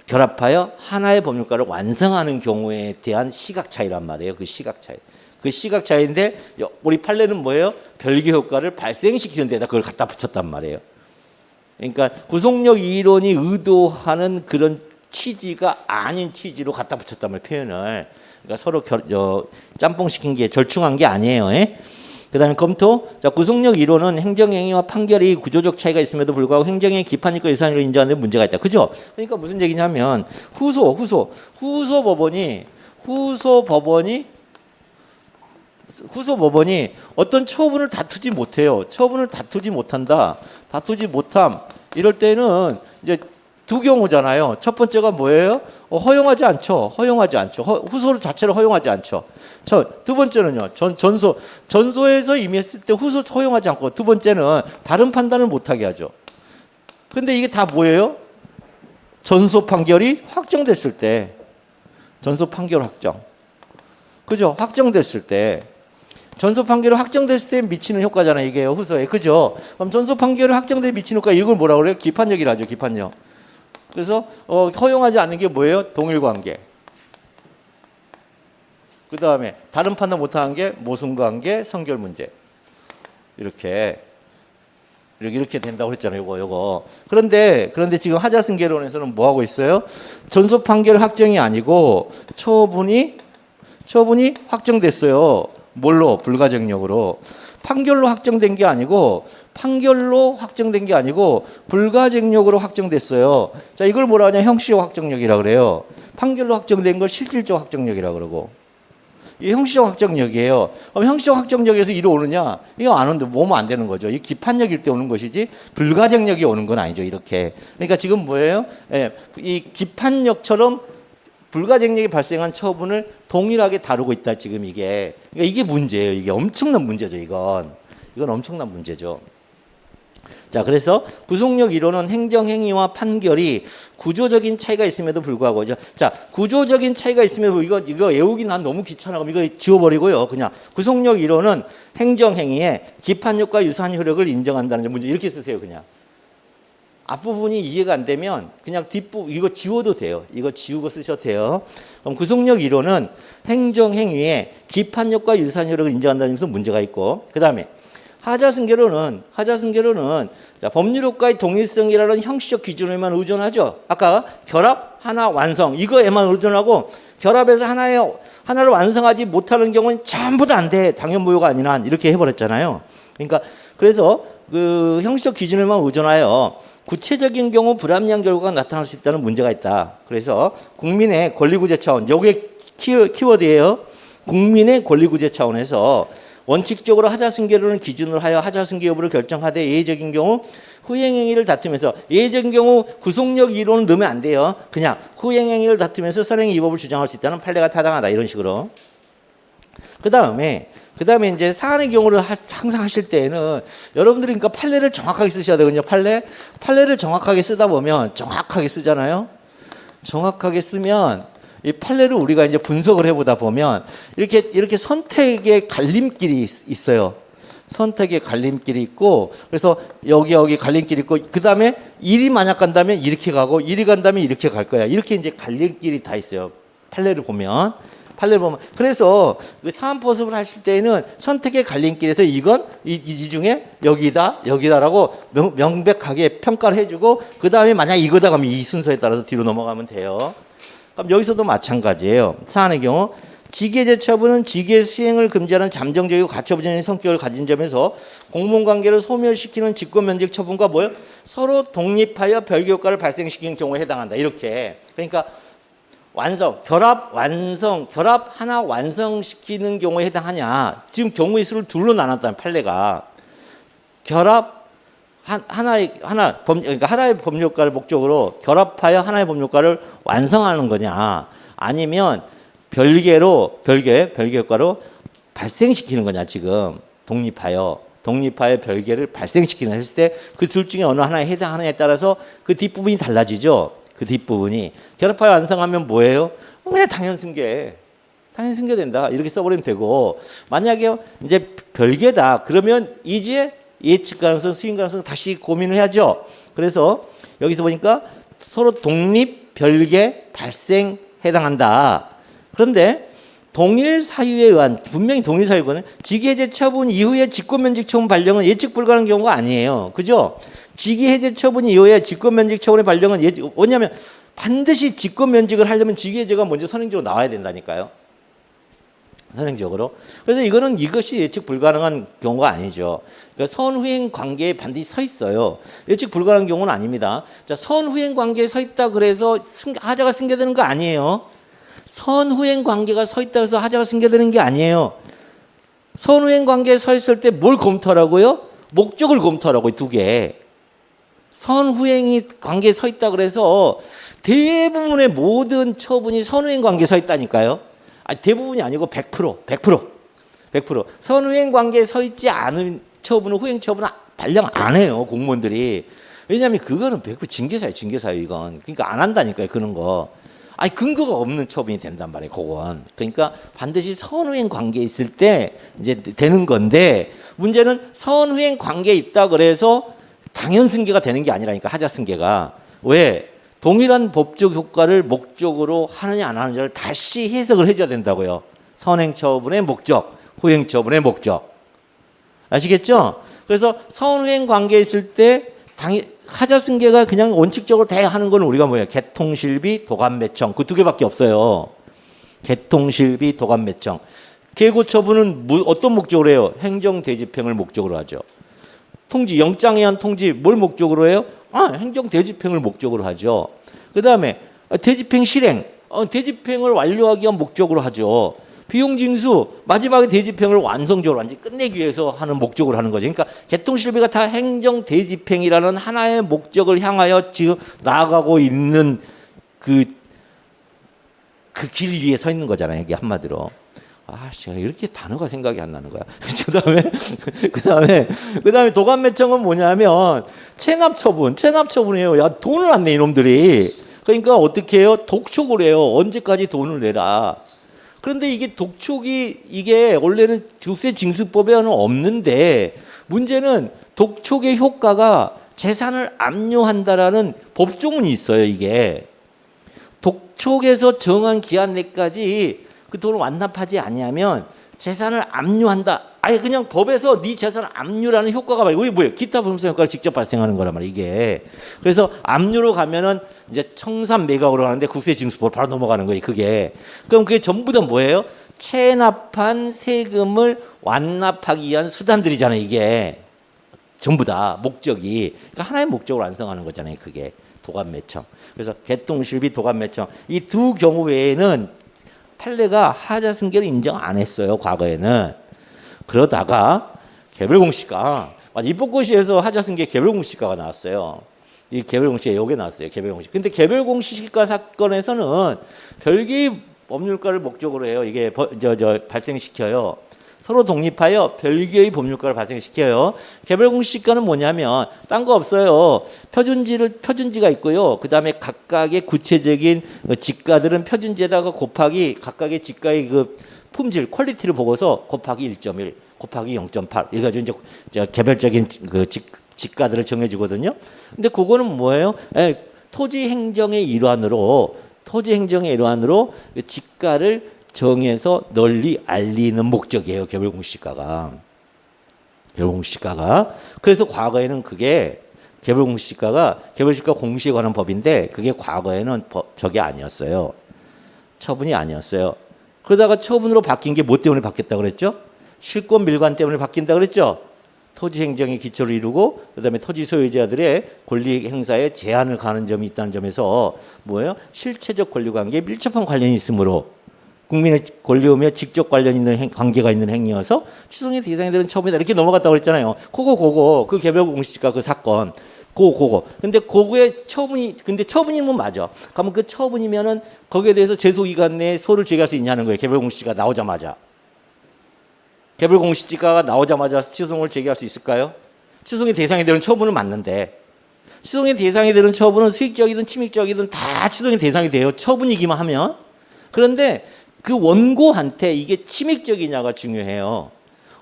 결합하여 하나의 법률가를 완성하는 경우에 대한 시각 차이란 말이에요. 그 시각 차이. 그 시각 차이인데 우리 판례는 뭐예요? 별개 효과를 발생시키는 데다 그걸 갖다 붙였단 말이에요. 그러니까 구속력 이론이 의도하는 그런 취지가 아닌 취지로 갖다 붙였단 말이에요. 표현을. 그러니까 서로 짬뽕시킨 게 절충한 게 아니에요. 그다음에 검토. 자, 구속력 이론은 행정행위와 판결이 구조적 차이가 있음에도 불구하고 행정행위 기판력과 유사한으로 인정하는 데 문제가 있다. 그죠? 그러니까 무슨 얘기냐면 후소 법원이 어떤 처분을 다투지 못해요. 처분을 다투지 못한다. 다투지 못함. 이럴 때는 이제 두 경우잖아요. 첫 번째가 뭐예요? 허용하지 않죠. 후소 자체를 허용하지 않죠. 두 번째는요. 전소에서 이미 했을 때 후소 허용하지 않고, 두 번째는 다른 판단을 못하게 하죠. 근데 이게 다 뭐예요? 전소 판결이 확정됐을 때. 전소 판결 확정. 그죠? 확정됐을 때. 전소 판결이 확정됐을 때 미치는 효과잖아요. 이게 후소에. 그죠? 그럼 전소 판결이 확정돼 미치는 효과, 이걸 뭐라고 그래요? 기판력이라죠. 기판력. 그래서 허용하지 않는 게 뭐예요? 동일관계. 그 다음에 다른 판단 못하는 게 모순관계, 성결문제. 이렇게 된다고 그랬잖아요. 요거. 그런데 지금 하자승계론에서는 뭐 하고 있어요? 전소 판결 확정이 아니고 처분이 확정됐어요. 뭘로? 불가증력으로. 판결로 확정된 게 아니고 불가증력으로 확정됐어요. 자, 이걸 뭐라 하냐? 형식적 확정력이라 그래요. 판결로 확정된 걸 실질적 확정력이라 그러고. 이 형식적 확정력이에요. 그럼 형식적 확정력에서 이리 오느냐? 이거 안 오는데 오면 안 되는 거죠. 이 기판력일 때 오는 것이지 불가증력이 오는 건 아니죠. 이렇게. 그러니까 지금 뭐예요? 이 기판력처럼 불가증력이 발생한 처분을 동일하게 다루고 있다. 지금 이게. 그러니까 이게 문제예요. 이게 엄청난 문제죠. 이건 엄청난 문제죠. 자, 그래서 구속력 이론은 행정행위와 판결이 구조적인 차이가 있음에도 불구하고, 자, 구조적인 차이가 있음에도 이거 외우기 난 너무 귀찮아. 그럼 이거 지워버리고요. 그냥 구속력 이론은 행정행위에 기판력과 유사한 효력을 인정한다는 문제, 이렇게 쓰세요. 그냥 앞부분이 이해가 안 되면 그냥 뒷부분 이거 지워도 돼요. 이거 지우고 쓰셔도 돼요. 그럼 구속력 이론은 행정행위에 기판력과 유사한 효력을 인정한다는 점에서 문제가 있고, 그 다음에 하자승계론은 자, 법률효과의 동일성이라는 형식적 기준에만 의존하죠. 아까 결합, 하나, 완성 이거에만 의존하고, 결합해서 하나를 완성하지 못하는 경우는 전부 다 안 돼. 당연무효가 아닌 한 이렇게 해버렸잖아요. 그러니까 그래서 그 형식적 기준에만 의존하여 구체적인 경우 불합리한 결과가 나타날 수 있다는 문제가 있다. 그래서 국민의 권리구제 차원, 요게 키워드예요. 국민의 권리구제 차원에서 원칙적으로 하자승계론을 기준으로 하여 하자승계 여부를 결정하되 예외적인 경우 후행행위를 다투면서, 예외적인 경우 구속력 이론은 넣으면 안 돼요. 그냥 후행행위를 다투면서 선행의 위법을 주장할 수 있다는 판례가 타당하다. 이런 식으로. 그 다음에 이제 사안의 경우를 항상 하실 때에는 여러분들이 그러니까 판례를 정확하게 쓰셔야 되거든요. 판례를 정확하게 쓰다 보면 정확하게 쓰잖아요. 정확하게 쓰면 이 판례를 우리가 이제 분석을 해보다 보면 이렇게 선택의 갈림길이 있어요. 선택의 갈림길이 있고, 그래서 여기 갈림길이 있고, 그 다음에 일이 만약 간다면 이렇게 가고, 일이 간다면 이렇게 갈 거야. 이렇게 이제 갈림길이 다 있어요. 판례를 보면. 그래서 그 사안포섭을 하실 때에는 선택의 갈림길에서 이건 이 중에 여기다라고 명백하게 평가를 해주고, 그 다음에 만약 이거다 그러면 이 순서에 따라서 뒤로 넘어가면 돼요. 그럼 여기서도 마찬가지예요. 사안의 경우 직위제 처분은 직위의 수행을 금지하는 잠정적이고 가처분적인 성격을 가진 점에서 공문관계를 소멸시키는 직권면책 처분과 뭐예요? 서로 독립하여 별개 효과를 발생시키는 경우에 해당한다. 이렇게. 그러니까 결합 하나 완성시키는 경우에 해당하냐. 지금 경우의 수를 둘로 나눴다는 판례가. 결합 그러니까 하나의 법률효과를 목적으로 결합하여 하나의 법률효과를 완성하는 거냐, 아니면 별개 효과로 발생시키는 거냐. 지금 독립하여 독립하여 별개를 발생시키는 했을 때 그 둘 중에 어느 하나에 해당하느냐에 따라서 그 뒷부분이 달라지죠. 그 뒷부분이 결합하여 완성하면 뭐예요? 그냥 당연승계. 당연승계된다. 이렇게 써버리면 되고 만약에 이제 별개다. 그러면 이제 예측 가능성, 수인 가능성 다시 고민을 해야죠. 그래서 여기서 보니까 서로 독립, 별개, 발생 해당한다. 그런데 동일 사유에 의한 분명히 동일 사유거든. 직위해제 처분 이후에 직권면직 처분 발령은 예측 불가능한 경우가 아니에요. 그죠? 직위해제 처분 이후에 직권면직 처분의 발령은 뭐냐면 반드시 직권면직을 하려면 직위해제가 먼저 선행적으로 나와야 된다니까요. 선행적으로. 그래서 이것이 예측 불가능한 경우가 아니죠. 그러니까 선후행 관계에 반드시 서 있어요. 예측 불가능한 경우는 아닙니다. 자, 선후행 관계에 서 있다 그래서 하자가 승계되는 거 아니에요. 선후행 관계가 서 있다 해서 하자가 승계되는 게 아니에요. 선후행 관계에 서 있을 때 뭘 검토하라고요? 목적을 검토하라고요. 두 개. 선후행이 관계에 서 있다 그래서 대부분의 모든 처분이 선후행 관계에 서 있다니까요. 대부분이 아니고 100%. 선후행 관계에 서 있지 않은 처분은 후행 처분은 발령 안 해요. 공무원들이. 왜냐하면 그거는 100% 징계사예요. 이건. 그러니까 안 한다니까요. 그런 거. 근거가 없는 처분이 된단 말이에요. 그건. 그러니까 반드시 선후행 관계에 있을 때 이제 되는 건데 문제는 선후행 관계에 있다 그래서 당연승계가 되는 게 아니라니까. 하자승계가. 왜? 동일한 법적 효과를 목적으로 하느냐 안 하느냐를 다시 해석을 해줘야 된다고요. 선행처분의 목적, 후행처분의 목적. 아시겠죠? 그래서 선후행 관계에 있을 때 하자승계가 그냥 원칙적으로 다 하는 건 우리가 뭐예요? 개통실비, 도감매청. 그 두 개밖에 없어요. 개통실비, 도감매청. 계고처분은 어떤 목적으로 해요? 행정대집행을 목적으로 하죠. 통지, 영장에 의한 통지 뭘 목적으로 해요? 행정대집행을 목적으로 하죠. 그 다음에 대집행 실행, 대집행을 완료하기 위한 목적으로 하죠. 비용징수, 마지막에 대집행을 완성적으로 완전히 끝내기 위해서 하는 목적으로 하는 거죠. 그러니까 개통실비가 다 행정대집행이라는 하나의 목적을 향하여 지금 나아가고 있는 그 길 위에 서 있는 거잖아요. 이게 한마디로. 이렇게 단어가 생각이 안 나는 거야. 그다음에 도감매청은 뭐냐면 체납처분이에요. 야, 돈을 안 내, 이놈들이. 그러니까 어떻게 해요? 독촉을 해요. 언제까지 돈을 내라. 그런데 이게 이게 원래는 국세징수법에는 없는데 문제는 독촉의 효과가 재산을 압류한다라는 법조문이 있어요. 이게. 독촉에서 정한 기한 내까지 그 돈을 완납하지 아니하면 재산을 압류한다. 그냥 법에서 네 재산을 압류라는 효과가 이게 뭐예요? 기타 불금성 효과가 직접 발생하는 거란 말이에요. 이게. 그래서 압류로 가면은 이제 청산매각으로 가는데 국세징수법으로 바로 넘어가는 거예요. 그게. 그럼 그게 전부 다 뭐예요? 체납한 세금을 완납하기 위한 수단들이잖아요. 이게. 전부 다 목적이. 그러니까 하나의 목적으로 완성하는 거잖아요. 그게. 도감매청. 그래서 개통실비, 도감매청. 이 두 경우 외에는 판례가 하자승계를 인정 안 했어요. 과거에는. 그러다가 개별공시가 입법고시에서 하자승계 개별공시가가 나왔어요. 이 개별공시가 여기에 나왔어요. 개별공시. 근데 개별공시가 사건에서는 별개의 법률가를 목적으로 해요. 이게 발생시켜요. 서로 독립하여 별개의 법률가를 발생시켜요. 개별공시가는 뭐냐면 딴 거 없어요. 표준지가 있고요. 그 다음에 각각의 구체적인 지가들은 표준지에다가 곱하기 각각의 지가의 그 품질, 퀄리티를 보고서 곱하기 1.1, 곱하기 0.8 이래가지고 이제 개별적인 그 지가들을 정해주거든요. 근데 그거는 뭐예요? 토지 행정의 일환으로 그 지가를 정해서 널리 알리는 목적이에요. 개별공시가가. 그래서 과거에는 그게 개별공시가가 개별시가 공시에 관한 법인데 그게 과거에는 저게 아니었어요. 처분이 아니었어요. 그러다가 처분으로 바뀐 게 뭐 때문에 바뀌었다고 그랬죠? 실권 밀관 때문에 바뀐다고 그랬죠? 토지 행정의 기초를 이루고 그다음에 토지 소유자들의 권리 행사에 제한을 가하는 점이 있다는 점에서 뭐예요? 실체적 권리 관계에 밀접한 관련이 있으므로 국민의 권리의무에 직접 관련 있는 관계가 있는 행위여서 취소의 대상이 되는 처분이다. 이렇게 넘어갔다고 그랬잖아요. 그 개별공시가 그 사건. 근데 처분이면 맞아. 그러면 그 처분이면은 거기에 대해서 제소기간 내에 소를 제기할 수 있냐는 거예요. 개별공시가 나오자마자. 개별공시지가가 나오자마자 취소송을 제기할 수 있을까요? 취소송의 대상이 되는 처분은 맞는데 취소송의 대상이 되는 처분은 수익적이든 침익적이든 다 취소송의 대상이 돼요. 처분이기만 하면. 그런데 그 원고한테 이게 침익적이냐가 중요해요.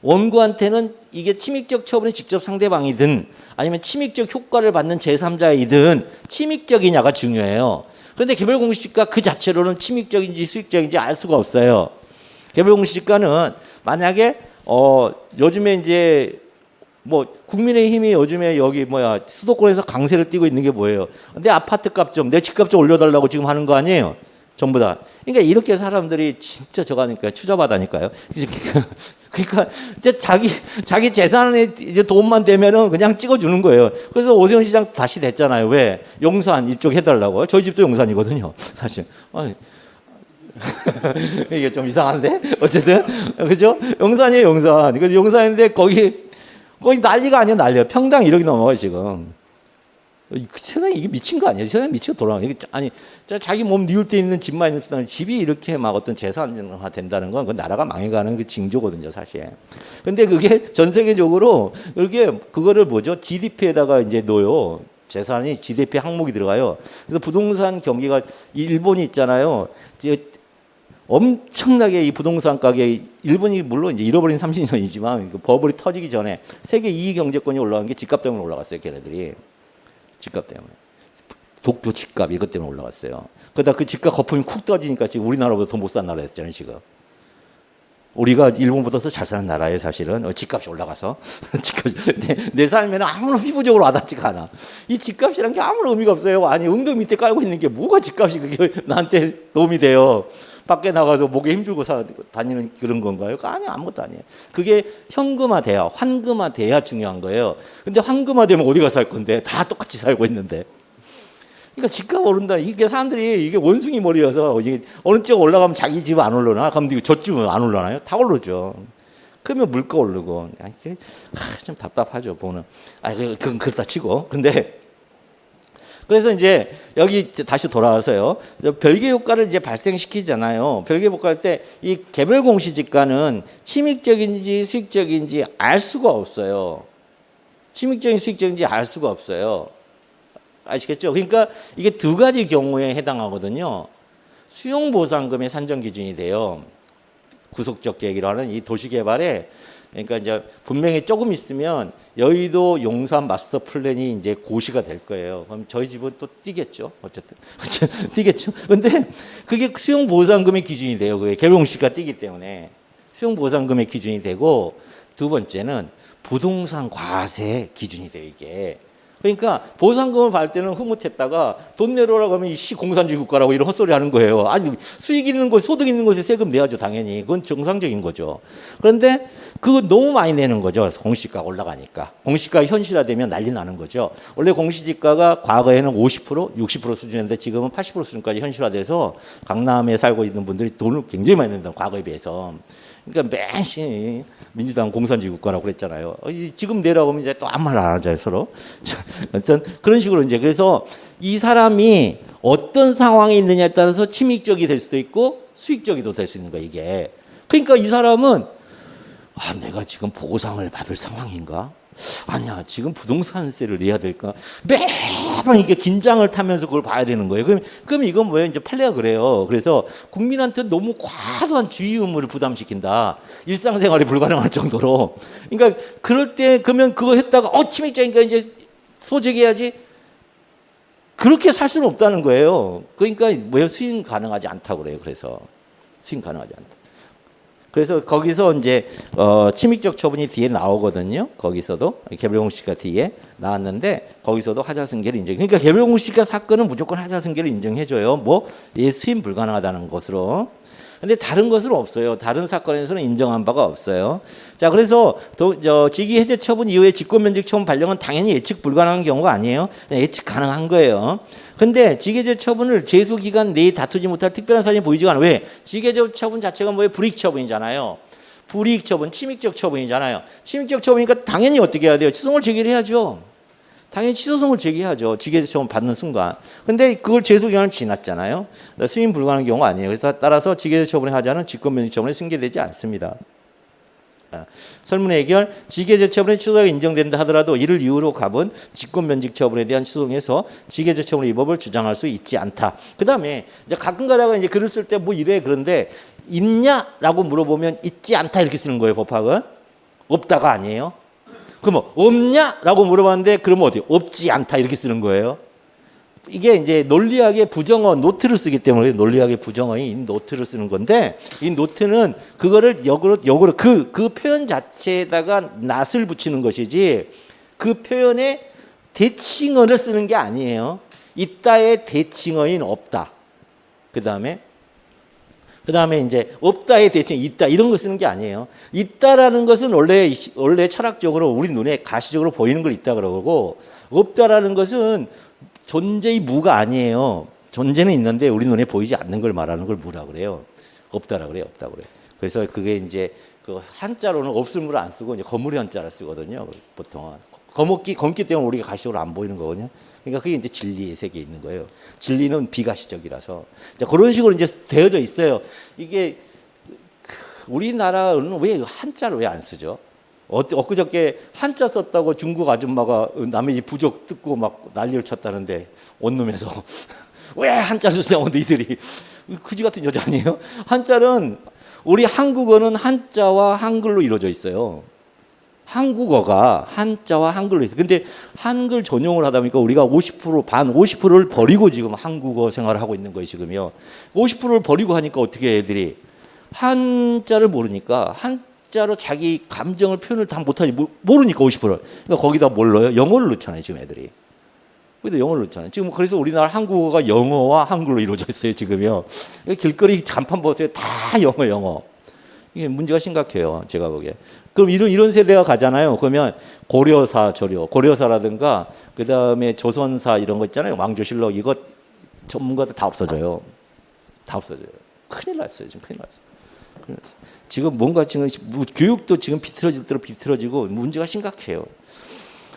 원고한테는 이게 침익적 처분이 직접 상대방이든 아니면 침익적 효과를 받는 제3자이든 침익적이냐가 중요해요. 그런데 개별공시지가 그 자체로는 침익적인지 수익적인지 알 수가 없어요. 개별공시지가는 만약에 요즘에 이제 뭐 국민의힘이 요즘에 여기 수도권에서 강세를 띠고 있는 게 뭐예요? 내 아파트값 좀, 내 집값 좀 올려달라고 지금 하는 거 아니에요? 전부 다. 그러니까 이렇게 사람들이 진짜 저가니까 추잡하다니까요. 그러니까 이제 자기 재산에 이제 돈만 되면은 그냥 찍어주는 거예요. 그래서 오세훈 시장 다시 됐잖아요. 왜? 용산 이쪽 해달라고. 저희 집도 용산이거든요. 사실. 이게 좀 이상한데 어쨌든 그죠? 용산이에요, 용산. 그 용산인데 거기 난리가 아니야, 난리야. 평당 1억이 넘어요 지금. 세상에 이게 미친 거 아니에요? 세상에 미치고 돌아가요. 아니, 자기 몸 니울 때 있는 집만 있는 집이 이렇게 막 어떤 재산화 된다는 건 그 나라가 망해가는 그 징조거든요, 사실. 근데 그게 전 세계적으로 그거를 뭐죠? GDP에다가 이제 넣어요. 재산이 GDP 항목이 들어가요. 그래서 부동산 경기가 일본이 있잖아요. 엄청나게 이 부동산 가격이 일본이 물론 이제 잃어버린 30년이지만 그 버블이 터지기 전에 세계 2위 경제권이 올라간 게 집값 때문에 올라갔어요, 걔네들이. 집값 때문에. 도쿄 집값 이것 때문에 올라갔어요. 그러다 그 집값 거품이 쿡 떠지니까 지금 우리나라보다 더 못 사는 나라 됐잖아요, 지금. 우리가 일본보다 더 잘 사는 나라예요, 사실은. 집값이 올라가서. 집값이, 내 삶에는 아무런 피부적으로 와닿지가 않아. 이 집값이란 게 아무런 의미가 없어요. 아니, 웅덩이 밑에 깔고 있는 게 뭐가 집값이 그게 나한테 도움이 돼요. 밖에 나가서 목에 힘주고 다니는 그런 건가요? 아니요, 아무것도 아니에요. 그게 현금화돼야, 환금화돼야 중요한 거예요. 근데 환금화되면 어디 가서 살 건데? 다 똑같이 살고 있는데. 그러니까 집값 오른다. 이게 사람들이 이게 원숭이 머리여서 이게 어느 쪽 올라가면 자기 집 안 올라나? 그럼 저 집은 안 올라나요? 다 오르죠. 그러면 물가 오르고. 좀 답답하죠, 보는. 그건 그렇다 치고. 근데 그래서 이제 여기 다시 돌아와서요. 별개 효과를 이제 발생시키잖아요. 별개 효과할 때 이 개별 공시지가는 침익적인지 수익적인지 알 수가 없어요. 침익적인 수익적인지 알 수가 없어요. 아시겠죠? 그러니까 이게 두 가지 경우에 해당하거든요. 수용보상금의 산정 기준이 돼요. 구속적 계획이라 하는 이 도시개발에 그러니까 이제 분명히 조금 있으면 여의도 용산 마스터 플랜이 이제 고시가 될 거예요. 그럼 저희 집은 또 뛰겠죠. 어쨌든 뛰겠죠. 근데 그게 수용보상금의 기준이 돼요. 그게 개별공시가 뛰기 때문에 수용보상금의 기준이 되고 두 번째는 부동산 과세 기준이 돼요. 이게. 그러니까 보상금을 받을 때는 흐뭇했다가 돈 내놓으라고 하면 이 공산주의 국가라고 이런 헛소리 하는 거예요. 아니 수익 있는 곳, 소득 있는 곳에 세금 내야죠, 당연히. 그건 정상적인 거죠. 그런데 그거 너무 많이 내는 거죠. 공시지가가 올라가니까. 공시지가 현실화되면 난리 나는 거죠. 원래 공시지가가 과거에는 50%, 60% 수준이었는데 지금은 80% 수준까지 현실화돼서 강남에 살고 있는 분들이 돈을 굉장히 많이 낸다, 과거에 비해서. 그러니까 맨시 민주당 공산주의 국가라고 그랬잖아요. 지금 내라고 하면 이제 또 아무 말 안 하잖아요, 서로. 어떤 그런 식으로 이제 그래서 이 사람이 어떤 상황에 있느냐에 따라서 침익적이 될 수도 있고 수익적이도 될 수 있는 거야, 이게. 그러니까 이 사람은 내가 지금 보상을 받을 상황인가? 아니야, 지금 부동산세를 내야 될까? 매번 이게 긴장을 타면서 그걸 봐야 되는 거예요. 그럼 이건 뭐예요? 이제 판례가 그래요. 그래서 국민한테 너무 과도한 주의 의무를 부담시킨다. 일상생활이 불가능할 정도로. 그러니까 그럴 때 그러면 그거 했다가 침익적이니까 이제 소재해야지. 그렇게 살 수는 없다는 거예요. 그러니까 왜 수익 가능하지 않다고 그래요. 그래서 수익 가능하지 않다. 그래서 거기서 이제 침익적 처분이 뒤에 나오거든요. 거기서도 개별공시지가 뒤에 나왔는데 거기서도 하자승계를 인정. 그러니까 개별공시지가 사건은 무조건 하자승계를 인정해줘요. 수임 불가능하다는 것으로. 근데 다른 것은 없어요. 다른 사건에서는 인정한 바가 없어요. 자, 그래서 직위 해제 처분 이후에 직권면책 처분 발령은 당연히 예측 불가능한 경우가 아니에요. 예측 가능한 거예요. 근데 직위해제 처분을 제소 기간 내에 다투지 못할 특별한 사정이 보이지가 않아요. 왜? 직위해제 처분 자체가 뭐예요? 불이익 처분이잖아요. 불이익 처분, 침익적 처분이잖아요. 침익적 처분이니까 당연히 어떻게 해야 돼요? 취소송을 제기를 해야죠. 당연히 취소송을 제기해야죠. 직위해제 처분 받는 순간. 근데 그걸 제소 기간을 지났잖아요. 수임 불가능한 경우가 아니에요. 그래서 따라서 직위해제 처분의 하자는 직권면책 처분에 승계되지 않습니다. 설문의 해결. 직계제처분의 취소가 인정된다 하더라도 이를 이유로 갑은 직권면직 처분에 대한 취소에서 직계제처분의 위법을 주장할 수 있지 않다. 그 다음에 이제 가끔 가다가 이제 글을 쓸 때 뭐 이래 그런데 있냐라고 물어보면 있지 않다 이렇게 쓰는 거예요. 법학은 없다가 아니에요. 그럼 없냐라고 물어봤는데 그러면 어디 없지 않다 이렇게 쓰는 거예요. 이게 이제 논리학의 부정어 노트를 쓰기 때문에 논리학의 부정어인 이 노트를 쓰는 건데 이 노트는 그거를 역으로 그 표현 자체에다가 낫을 붙이는 것이지 그 표현에 대칭어를 쓰는 게 아니에요. 있다의 대칭어인 없다. 그다음에 이제 없다의 대칭 있다 이런 거 쓰는 게 아니에요. 있다라는 것은 원래 철학적으로 우리 눈에 가시적으로 보이는 걸 있다 그러고 없다라는 것은 존재의 무가 아니에요. 존재는 있는데 우리 눈에 보이지 않는 걸 말하는 걸 무라 그래요. 없다라 그래요. 없다 그래요. 그래서 그게 이제 그 한자로는 없음을 안 쓰고 이제 거물의 한자를 쓰거든요. 보통은 검기 때문에 우리가 가시적으로 안 보이는 거거든요. 그러니까 그게 이제 진리의 세계에 있는 거예요. 진리는 비가시적이라서 이제 그런 식으로 이제 되어져 있어요. 이게 우리나라는 왜 한자를 왜 안 쓰죠? 엊그저께 한자 썼다고 중국 아줌마가 남의 부적 뜯고 막 난리를 쳤다는데 원룸에서 왜 한자를 쓰냐고 너희들이 그지 같은 여자 아니에요? 한자는 우리 한국어는 한자와 한글로 이루어져 있어요. 한국어가 한자와 한글로 있어요. 근데 한글 전용을 하다 보니까 우리가 50%를 버리고 지금 한국어 생활을 하고 있는 거예요, 지금요. 50%를 버리고 하니까 어떻게 애들이 한자를 모르니까 한자로 자기 감정을 표현을 다 못하지 모르니까 50%. 그러니까 거기다 뭘 넣어요? 영어를 넣잖아요, 지금 애들이. 거기다 영어를 넣잖아요. 지금 그래서 우리나라 한국어가 영어와 한글로 이루어져 있어요, 지금요. 길거리 간판 보세요. 다 영어. 이게 문제가 심각해요, 제가 보기에. 그럼 이런 세대가 가잖아요. 그러면 고려사, 고려사라든가 그 다음에 조선사 이런 거 있잖아요. 왕조실록 이거 전문가들 다 없어져요. 다 없어져요. 큰일 났어요. 지금 큰일 났어요. 지금 뭔가 지금 교육도 지금 비틀어질 대로 비틀어지고 문제가 심각해요.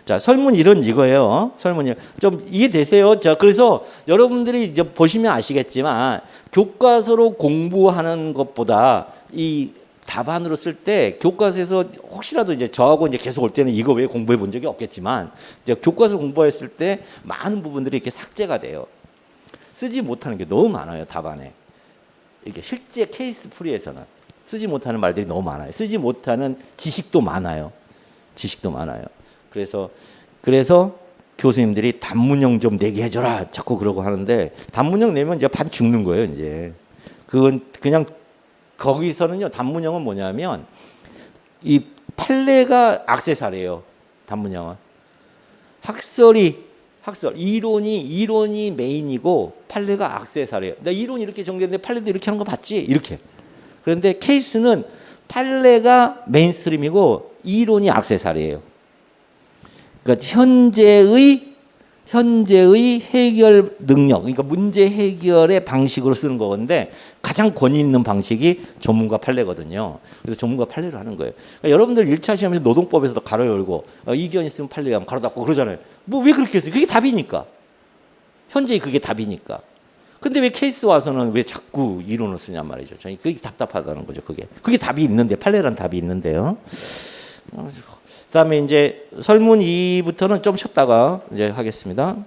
자, 설문 이거예요. 설문 좀 이해되세요? 자, 그래서 여러분들이 이제 보시면 아시겠지만 교과서로 공부하는 것보다 이 답안으로 쓸 때 교과서에서 혹시라도 이제 저하고 이제 계속 올 때는 이거 왜 공부해 본 적이 없겠지만 이제 교과서 공부했을 때 많은 부분들이 이렇게 삭제가 돼요. 쓰지 못하는 게 너무 많아요, 답안에. 이게 실제 케이스 풀이에서는 쓰지 못하는 말들이 너무 많아요. 쓰지 못하는 지식도 많아요. 그래서 교수님들이 단문형 좀 내게 해줘라 자꾸 그러고 하는데 단문형 내면 이제 반 죽는 거예요. 이제 그건 그냥 거기서는요. 단문형은 뭐냐면 이 판례가 액세서리예요. 단문형은 학설 이론이 메인이고 판례가 액세서리예요. 나 이론이 이렇게 정리했는데 판례도 이렇게 하는 거 봤지? 이렇게. 그런데 케이스는 판례가 메인스트림이고 이론이 액세서리예요. 그러니까 현재의 해결 능력, 그러니까 문제 해결의 방식으로 쓰는 건데 가장 권위 있는 방식이 전문가 판례거든요. 그래서 전문가 판례를 하는 거예요. 그러니까 여러분들 1차 시험에서 노동법에서도 가로 열고 이견 있으면 판례하면 가로 닫고 그러잖아요. 뭐 왜 그렇게 했어요? 그게 답이니까. 현재의 그게 답이니까. 근데 왜 케이스 와서는 왜 자꾸 이론을 쓰냔 말이죠. 저는 그게 답답하다는 거죠. 그게 답이 있는데 판례란 답이 있는데요. 그다음에 이제 설문 2부터는 좀 쉬었다가 이제 하겠습니다.